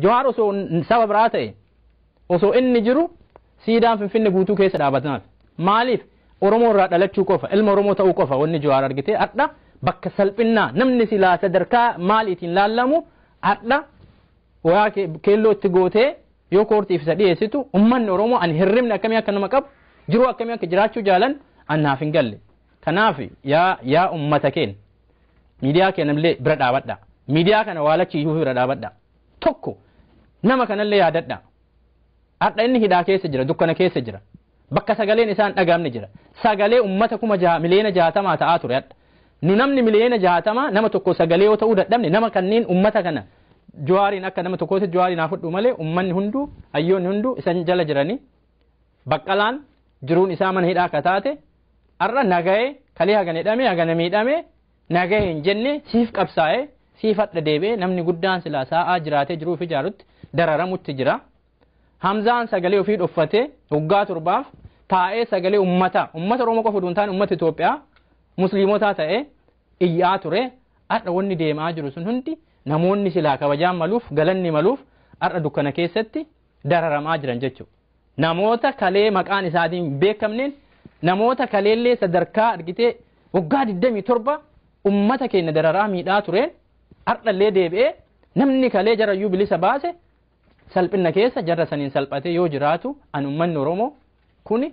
Jawaar osoo sababa biraa ta'e osoo inni jiru siidaan Finfinnee guutuu keessa dhaabatanaaf maaliif Oromoo irraa dhalachuu qofa ilma Oromoo ta'uu qofa wanni Jawaar argitee adda bakka salphinnaa namni silaa sadarkaa maaliitiin laallamu adda waa keelloo itti gootee yoo koortiif isa dhiyeessitu ummanni Oromoo an hirribni akkamii akka nama qabu jiruu akkamii akka jiraachuu jaalan annaaf hin galle kanaaf yaa ummata keenya miidiyaa keenallee bira dhaabadha miidiyaa kana waalachiisuu bira dhaabadha tokko nama kanallee yaadadha adda inni hidhaa keessa jira dukkana keessa jira bakka sagaleen isaan dhagaamne jira sagalee ummata miliyoona 60 ta'aa ture adda nu namni miliyoona 60 nama tokko sagalee yoo ta'uu dadhabne nama kanneen ummata kana Jawaariin akka nama tokkootti Jawaariin afudhu malee ummanni hunduu hayyoonni hunduu isan jala jiranii baqqalaan jiruun isaa mana hidhaa akka taate arra nagahee kalee hagana hidhamee hagana miidhamee nagahee hin jenne siif qabsaa'ee siif hadha deebi'ee namni guddaan silaa saa'aa jiraatee jiruuf ijaarutti dararamutti jira. Hamzaan sagalee ofii dhuffatee waggaa 7 taa'ee sagalee ummata Oromoo qofa osoo hin taane ummata Itoophiyaa musliimotaa ta'ee iyyaa ture hadha wanni deemaa jiru sun hundi namoonni silaa kabajaan maluuf galanni maluuf har'a dukkana keessatti dararamaa jiran jechuudha. Namoota kalee maqaan isaatiin beekamneen namoota kaleellee sadarkaa argitee waggaa 27 ummata keenya dararaa miidhaa tureen har'allee deebi'ee namni kalee jarayyuu bilisa baase salphina keessa jarra saniin salphatee yoo jiraatu an ummanni Oromoo kuni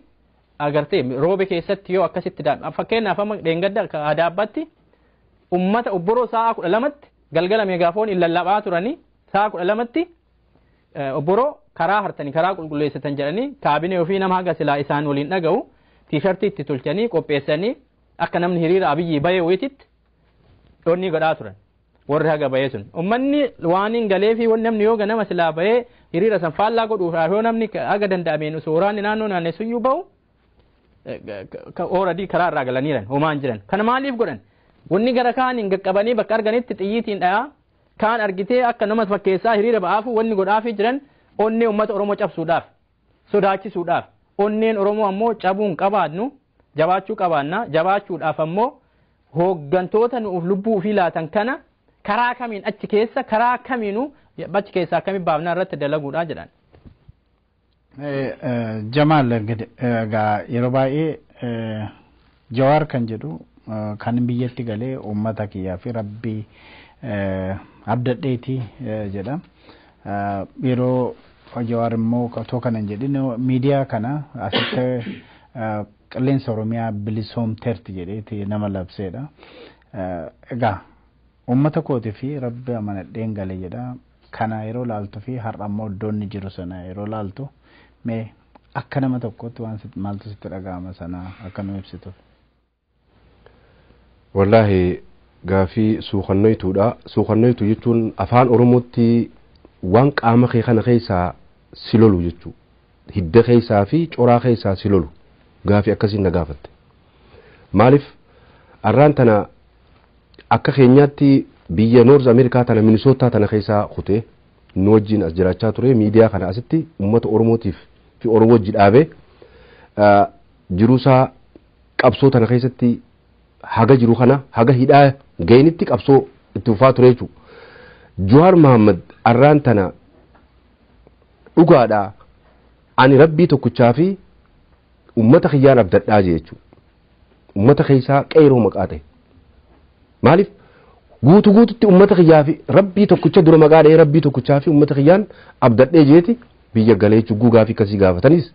agartee roobe keessatti yoo akkasitti fakkeenyaaf amma dheengadda Adaabbatti ummata obboroo sa'a 12tti galgala meegaafoon illallabaa turanii sa'a 12tti obboroo karaa hartanii karaa qulqulleessatan jedhanii kaabinee ofii nama haga silaa isaan waliin dhaga'u tiishartii itti tolchanii qopheessanii akka namni hiriira Abiyyi bayee wayititti dhonni godhaa turan warri haga bayee sun ummanni waaniin galee fi namni yoo ganama silaa bayee hiriira san faallaa godhuudhaaf yoo namni haga danda'ameen sooraan naannoo naannessuyyuu ba'u ooradii karaa irraa galaniiran homaan jiran kana maaliif godhan wanni gara kaaniin qaqqabanii bakka arganitti xiyyiitiin dhayaa kaan argitee akka nama fakkeessaa hiriira ba'aafu wanni godhaafi jiran onnee ummata Oromoo cabsuudhaaf sodaachisuudhaaf onneen Oromoo ammoo cabuun qabaannu jabaachuu qabaanna jabaachuudhaaf ammoo hooggantoota nuuf lubbuu fi laatan kana karaa kamiin achi keessa karaa kamiinu achi keessa akkamiin baafnaa irratti dalaguudha jedhan. Jamaal gaa yeroo baay'ee Jawaar kan jedhu kan biyyatti galee uummata kiyyaa fi rabbii abdadheeti jedha. Yeroo Jawaar immoo otoo kana hin jedhin miidiyaa kana asitti qilleensa Oromiyaa bilisoomteerti jedheeti nama labseedha. Egaa uummata kooti fi rabbi amanadheen gale jedha. Kana yeroo laaltu fi har'a immoo iddoonni jiru sana yeroo laaltu mee akka nama tokkotti waan maaltu sitti dhaga'ama sana akka nu ibsituuf. Wallahi gaafii suuqannoytuudha. Suuqannoytu jechuun afaan Oromootti waan qaama kee kana keessaa si lolu jechuudha. Hidda keessaa fi coraa keessaa si lolu gaafii akkasiin na gaafatte. Maaliif arraan tana akka keenyaatti biyya Noorz Ameerikaa tana Minisootaa tana keessaa kutee nu wajjin as jiraachaa ture miidiyaa kana asitti uummata Oromootiif fi Oromoo wajji dhaabee jiruusaa qabsoo tana keessatti haga jiru kana haga hidhaa ga'initti qabsoo itti fufaa ture jechuudha. Jawaar Muhammed arraan tana dhugaadhaa ani rabbii tokkichaa fi uummata kiyyaan abdadhaa jechuudha. Uummata keessaa qeeroo maqaa ta'e. Maaliif guututti uummata kiyyaa fi rabbii tokkicha dura maqaa dha'ee rabbii tokkichaa fi uummata kiyyaan abdadhee jeeti biyya galee jechuudha gaafii akkasii gaafatanis.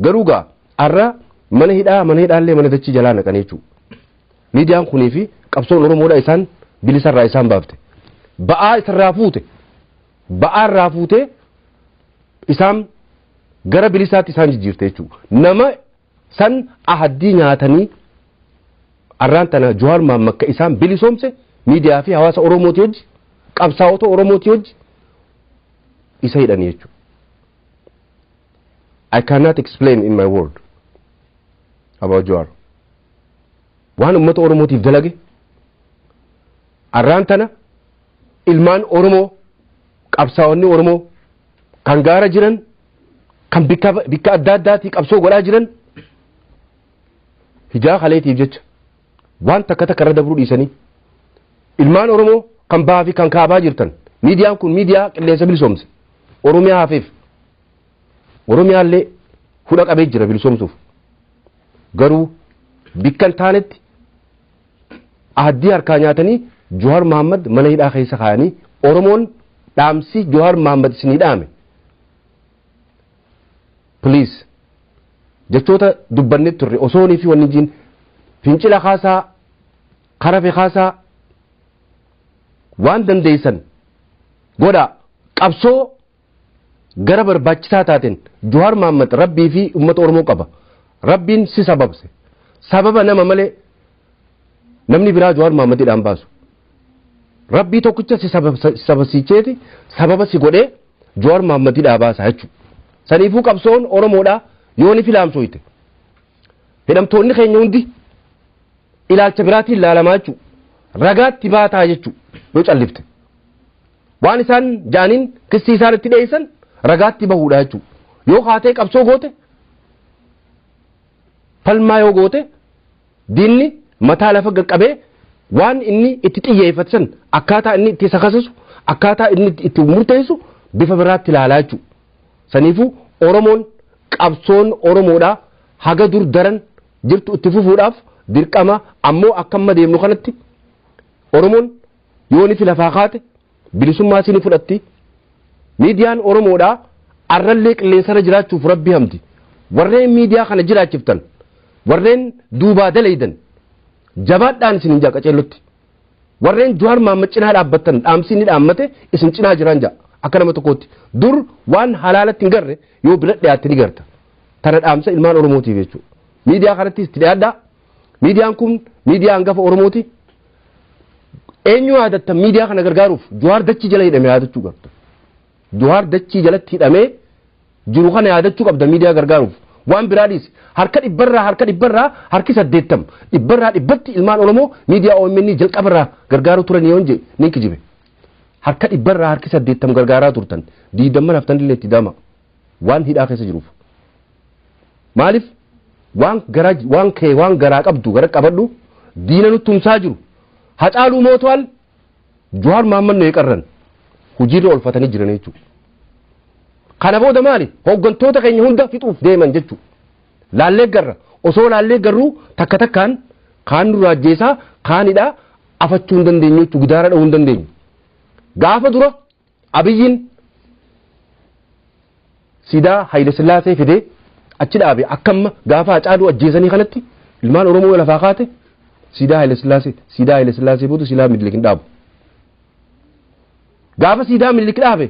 Garuu gaa arra mana hidhaallee mana dachii jalaa naqanii jechuudha. Miidiyaan kunii fi qabsoon Oromoodha isaan bilisarraa isaan baafte. Ba'aa irraa fuute isaan gara bilisaatti isaan jijjiirte jechuudha. Nama san ahaddii nyaatanii arraan tana Jawaar Muhammed akka isaan bilisoomse miidiyaa fi hawaasa Oromooti wajji qabsaa'ota Oromooti wajji isa hidhanii jechuudha. I cannot explain in my word about Jawaar. Waan uummata Oromootiif dalage arraan tana ilmaan Oromoo qabsaa'onni Oromoo kan gaara jiran kan bikka adda addaatii qabsoo godhaa jiran hijaa kaleetiif jecha waan takka irra dabruu dhiisanii ilmaan Oromoo kan bahaa fi kan kaabaa jirtan miidiyaan kun miidiyaa qilleensa bilisoomse Oromiyaa hafeef Oromiyaallee hudha qabee jira bilisoomsuuf garuu bikkan taanetti addii harkaa nyaatanii Jawaar Muhammad mana hidhaa keessa kaayanii Oromoon dhaamsi Jawaar Muhammad isinii dhaame please jechoota dubbanne turre osoonii fi wanni jiin fincila kaasaa karafe kaasaa waan dandeessan godha qabsoo gara barbaachisaa taateen Jawaar Muhammad rabbii fi ummata Oromoo qaba rabbiin si sababse sababa nama malee namni biraa Jawaar Muhammadidhaan baasu rabbii tokkicha si sababsiicheeti sababa si godhee Jawaar Muhammadidhaa baasa jechuudha saniifuu qabsoon Oromoodha yooni filaamsooyte hidhamtoonni keenya hundi ilaalcha biraatiin ilaalamaa jechuudha ragaatti baataa jechuudha yoo callifte waan isaan jaaniin kissi isaan itti dheessan ragaatti bahuudha jechuudha yoo kaatee qabsoo goote falmaa yoo goote diinni mataa lafa qaqqabee waan inni itti xiyyeeffatan akkaataa inni itti sakasisu akkaataa inni itti murteessu bifa biraatti ilaalaa jechuudha saniifuu Oromoon qabsoon Oromoodha haga dur daran jirtu itti fufuudhaaf dirqama ammoo akkamma deemnu kanatti Oromoon yooni fi lafaa kaate bilisummaa isinii fudhatti miidiyaan Oromoodha arrallee qilleensarra jiraachuuf rabbi hamdi warreen miidiyaa kana jiraachiftan warreen duubaa dalaydan jabaadhaan isin jaa qaceellotti warreen Jawaar Muhammad cinaa dhaabbattan dhaamsiin dhaammate isin cinaa jiran jaa akka nama tokkotti dur waan halaalatti hin garre yoo bira dhiyaatte ni garta tana dhaamsa ilmaan Oromootiif jechuudha miidiyaa kanatti itti dhiyaadhaa miidiyaan kun miidiyaa hangafa Oromooti eenyu yaadatta miidiyaa kana gargaaruuf Jawaar dachii jala hidhamee yaadachuu qabda Jawaar dachii jalatti hidhamee jiru kana yaadachuu qabda miidiyaa gargaaruuf waan biraadhiis harka dhibbarraa harki 80 dhibbarraa dhibbatti ilmaan Oromoo miidiyaa OMN jalqabarraa gargaaruu turan yoon je nin kijibe harka dhibbarraa harki 80 gargaaraa turtan diidamman haftan illee itti dama waan hidhaa keessa jiruuf maaliif waan garaa qabdu gara qabadhu diina nutti tumsaa jiru hacaaluu mootuwal Jawaar Muhammad no qarran hojiirra olfatanii jiran jechuudha kana booda maali hooggantoota keenya hunda fixuuf deeman jechuudha laallee garra osoo laallee garruu takka takkaan kaan nurraa ajjeesaa kaanidha afachuu hin dandeenyu jechuudha gidaara dha'uu hin dandeenyu gaafa dura abiyyiin siidaa Haile Sillaasee fidee achi dhaabe akkamma gaafa hacaaluu ajjeesanii kanatti ilmaan Oromoo lafaa kaate siidaa Haile Sillaasee booda silaa Minilik hin dhaabu gaafa siidaa Minilik dhaabe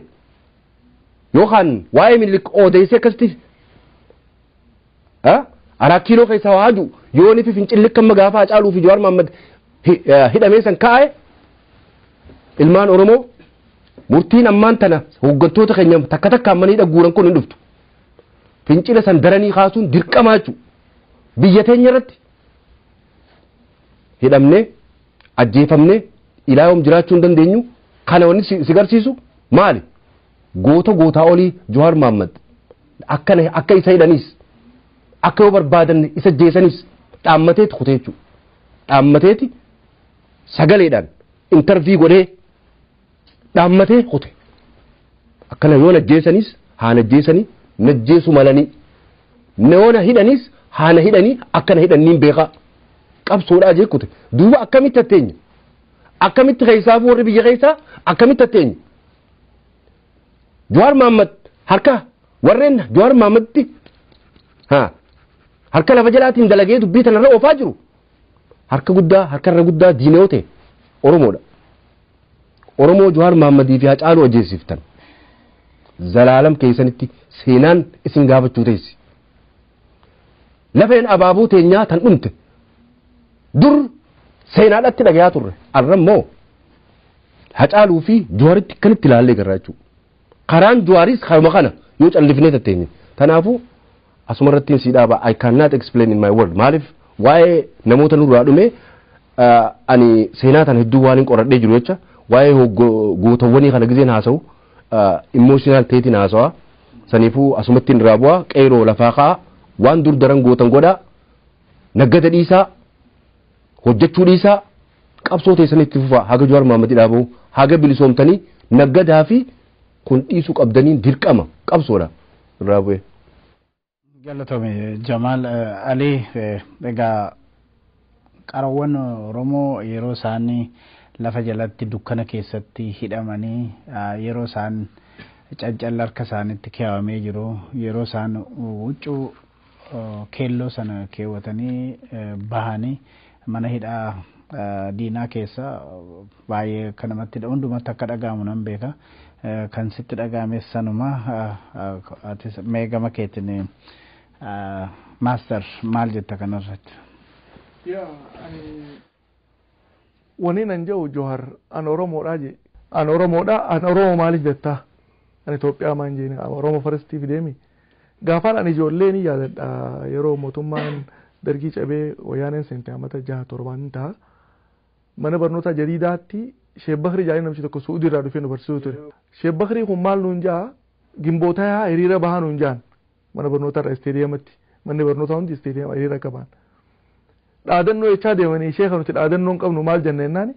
yookaan waa'ee Minilik odeessee akkasitti araa kiiloo keessa waaju yooni fi fincilli kamma gaafa hacaaluu fi Jawaar Muhammad hidhamee san kaa'e ilmaan Oromoo murtiin ammaan tana hooggantoota keenya takka takkaan manii dhaguuran kun hin dhuftu fincila san daranii kaasuun dirqamaa jechuudha biyya teenya irratti hidhamne ajjeefamne ilaa yoom jiraachuu hin dandeenyu kana wanni si garsiisu maali gootaa olii Jawaar Muhammad akka isa hidhaniis akka yoo barbaadan isa jeesanis dhaammateeti kutee jechuudha dhaammateeti sagaleedhaan intervii godhee dhaammatee kute akkana yoo najjeesanis haa najjeesanii najjeesu malanii neona hidhanis haana hidhanii akkana hidhanniin beekaa qabsoodhaa jeekute duuba akkamitti atteenya akkamitti keessaa warri biyya keessaa akkamitti atteenya Jawaar Muhammad harka warreen Jawaar Muhammaditti harka lafa jalaatiin dalagee dubbii tanarra oofaa jiru harkarra guddaa diinoo ta'e Oromoodha Oromoo Jawaar Muhammadii fi Hacaaluu ajjeesiftan zalaalam keessanitti seenaan isin gaafachuu teessi lafeen abaabuu teenyaa tan dhumte dur seenaadhatti dhagayaa turre arrammoo Hacaaluu fi Jawaaritti akkanitti ilaallee garraa jechuudha karaan Jawaaris karuma kana yoo callifnee tatteenye tanaafuu asumarrattiin si dhaaba I cannot explain in my word maaliif waa'ee namoota nurraa dhume ani seenaa tan hedduu waan hin qoradhee jiru jecha waa'ee gootawwanii kana gizeen haasa'u emotional ta'eetiin haasawa saniifuu asumattiin irraa bu'aa qeeroo lafaa ka'a waan dur daran gootan godhaa naggata dhiisaa hojjechuu dhiisaa qabsoo teessanitti fufaa haga Jawaar Muhammad dhaabuu haga bilisoomtanii naggadaa fi kun dhiisuu qabdaniin dirqama qabsoodha irraa bu'e. Galatoomi Jamaal Ali egaa qarawwan Oromoo yeroo isaanii lafa jalatti dukkana keessatti hidhamanii yeroo isaan cancalla harka isaanitti keewwamee jiru yeroo isaan huccuu keelloo sana keewwatanii bahanii mana hidhaa diinaa keessa baay'ee kan namatti hundumatti akka dhaga'amu nan beeka kan sitti dhaga'ame sanuma meegama keetiin master maal jetta kanarratti. Wani nan jedhu Jawaar an Oromoodha je an Oromoo maaliif jettaa an Itoophiyaa maan jeeni Oromoo faristiif deemi gaafaan ani ijoollee ni yaadadha yeroo mootummaan dargii cabee wayyaaneen seente amata 6-7 ta'a mana barnoota jariidaatti Sheekh Bakrii jaanii namchi tokko Suudii irraa dhufee nu barsiisuu ture Sheekh Bakrii kun maal nuun jaa gimbootaa hiriira bahaa nuun jaan mana barnoota irraa isteediyamatti manni barnoota hundi isteediyama hiriira qaban dhaadannoo jechaa deemanii sheekha nuti dhaadannoo hin qabnu maal jenna jennaani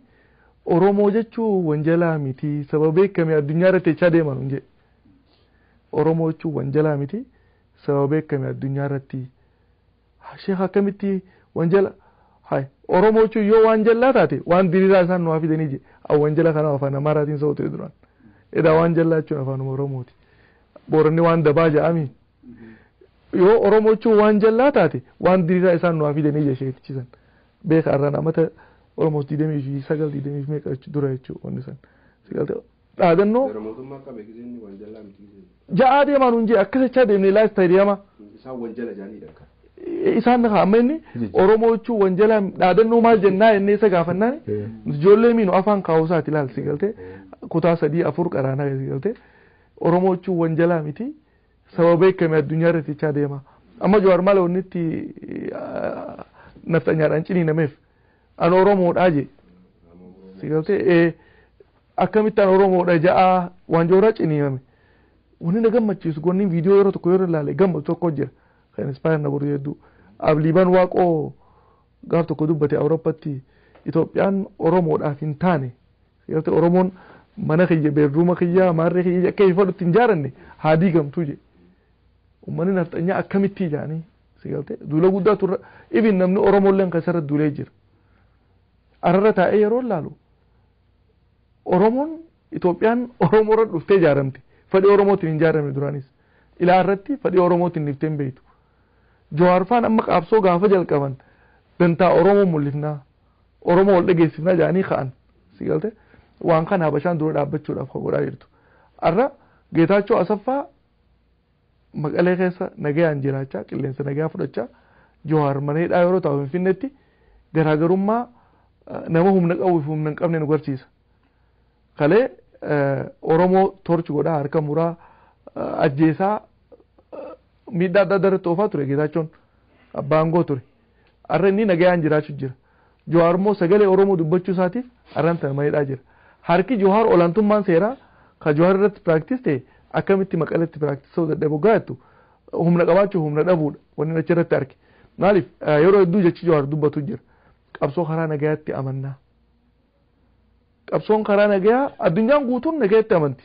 Oromoo jechuun wanjalaa miti sababa akkamii addunyaa irratti jechaa deeman hunje Oromoo jechuun wanjalaa miti sababa akkamii addunyaa irratti sheekha akkamitti wanjala hay Oromoo jechuun yoo wanjallaa taate waan diriiraa isaan nuuf fidanii je wanjala kana afaan Amaaraatiin sa'uutu duraan edaa wanjallaa jechuun afaan Oromooti booranni waan dabaa ja'ami yoo Oromoo jechuun wanjallaa taate waan diriiraa isaan nuuf fidanii je sheektichisan beeka arraan amata Oromoo 29 meeqa dura jechuun wanni san sigalte dhaadannoo ja'a deemaan hunjee akkas jechaa deemnee laa istaadiyama isaan wanjala jaaniidha isaan amma inni Oromoo jechuun wanjala dhaadannoo maal jennaa jennee isa gaafannaan ijoollee miinu afaan kaawusaati ilaal sigalte kutaa 3-4 qaraanaa sigalte Oromoo jechuun wanjala miti sababa akkamii addunyaa irratti jechaa deema amma Jawaar maal onnitti naftanyaadhaan ciniinameef an Oromoodha je sigalte akkamitti an Oromoodha ja'a waan Jawaaraa ciniiname wanni na gammachiisu gonnin viidiyoo yeroo tokko yeroo ilaale gammadu tokko jira kan inspire na godhu hedduu abliiban waaqoo gaaf tokko dubbate Awurooppaatti Itoophiyaan Oromoodhaaf hin taane sigalte Oromoon mana kiyya beerruuma kiyya maarree kiyya akka ifadhutti hin jaaranne haa diigamtu je ummanni naftanyaa akkamitti jaanii sigalte duula guddaa turre ibin namni Oromolleen kasarra duulee jira arra taa'ee yeroo laalu Oromoon Itoophiyaan Oromoorra dhuftee ijaaramte fedhii Oromootiin hin ijaaramne duraanis ilaa irratti fedhii Oromootiin dhifteen beektu Jawaar faan amma qaabsoo gaafa jalqaban dantaa Oromoo mul'ifnaa Oromoo wal dhageessifnaa jaanii ka'an sigalte waan kana Habashaan dura dhaabbachuudhaaf godhaa jirtu arra Geetaachoo Asaffaa Maqalee keessa nagayaan jiraachaa qilleensa nagayaa fudhachaa Jawaar mana hidhaa yeroo ta'u Finfinneetti garaagarummaa nama humna qabu fi humna hin qabne nu agarsiisa kalee Oromoo torchi godhaa harka muraa ajjeesaa miidhaa adda addaa irratti oofaa ture Geetaachoon abbaan goo ture arra inni nagayaan jiraachuu jira Jawaar immoo sagalee Oromoo dubbachuu isaatiif arran tana mana hidhaa jira harki Jawaar olaantummaan seeraa ka Jawaar irratti piraaktis ta'e akkamitti Maqaleetti piraaktis ta'uu dadhabu gaa'ettu humna qabaachuu humna dhabuudha wanni achi irratti arge maaliif yeroo hedduu jechi Jawaar dubbatu jira qabsoo karaa nagayaatti amannaa qabsoon karaa nagayaa addunyaan guutuun nagayaatti amanti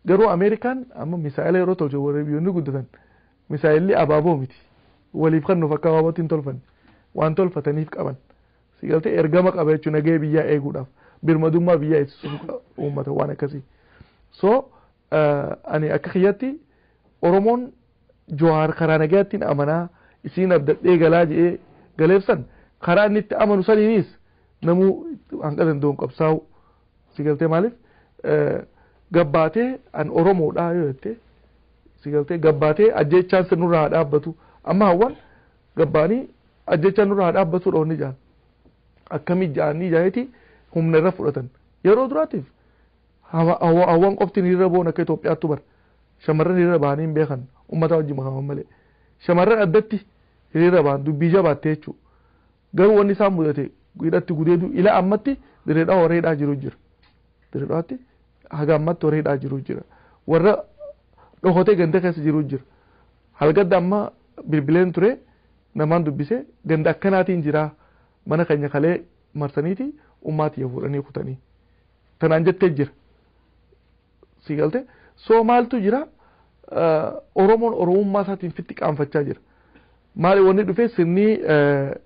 garuu Ameerikaan amma misaa'ila yeroo tolche warra biyyoonni guddatan misaa'illi abaaboo miti waliif kennuuf akka abaabootti hin tolfanne waan tolfataniif qaban sigalte ergama qaba jechuun nagaya biyyaa eeguudhaaf birmadummaa biyyaa eegsisuuf uummata waan akkasii so ani akka kiyyatti Oromoon Jawaar karaa nagayaatti amanaa isiin abdadhee galaa jedhee galeefsan karaa inni itti amanu saniinis namuu hanga danda'uun qabsaa'u sigaltee maaliif gabbaatee an Oromoodha yoo jette sigaltee gabbaatee ajjechaan sirnurraa dhaabbatu amma hawwan gabbaanii ajjechaan nurraa dhaabbatuudha onni jaan akkamii jaanii jaayeti humna irra fudhatan yeroo duraatiif hawwan qoftiin hiriira boon akka Itoophiyaatti bar shamarran hiriira bahanii hin beekan ummata wajjin makaman malee shamarran addatti hiriira bahan dubbii jabaattee jechuudha garuu wanni isaan mudate hidhatti gudeedu ila ammatti direedhaa horeedhaa jiru jira direedhaatti haga ammatti horeedhaa jiru jira warra dhokotee ganda keessa jiru jira halgadda amma bilbileen ture namaan dubbise ganda akkanaatiin jira mana keenya kalee marsaniiti ummaati fuudhanii kutanii tanaan jettee jira sigalte so maaltu jira oromoon oromummaa isaatiin fitti qaanfachaa jira maali wanni dhufee sirni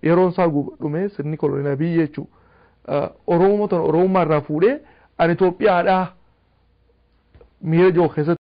yeroon isaa dhume sirni kolonii biyya jechuudha oromootaan oromummaa irraa fuudhee an Itoophiyaadhaa miira joo keessatti